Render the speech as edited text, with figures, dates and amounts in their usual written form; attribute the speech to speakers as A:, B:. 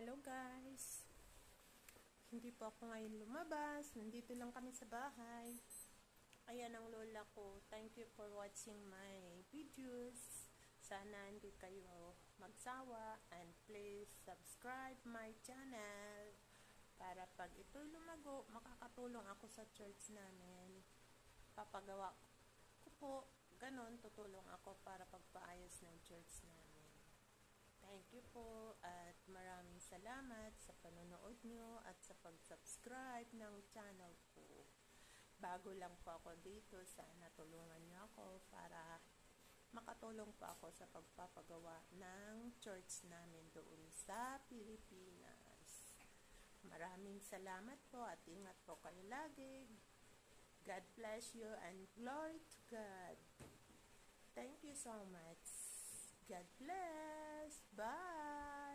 A: Hello guys! Hindi po ako ngayon lumabas. Nandito lang kami sa bahay. Ayan ang lola ko. Thank you for watching my videos. Sana hindi kayo magsawa. And please subscribe my channel. Para pag ito'y lumago, makakatulong ako sa church namin. Papagawa ko po. Ganon, tutulong ako para pagpaayos ng church namin. Thank you po at maraming salamat sa panonood nyo at sa pag-subscribe ng channel ko. Bago lang po ako dito, sana tulungan nyo ako para makatulong po ako sa pagpapagawa ng church namin doon sa Pilipinas. Maraming salamat po at ingat po kayo lagi. God bless you and glory to God. Thank you so much. God bless. Bye.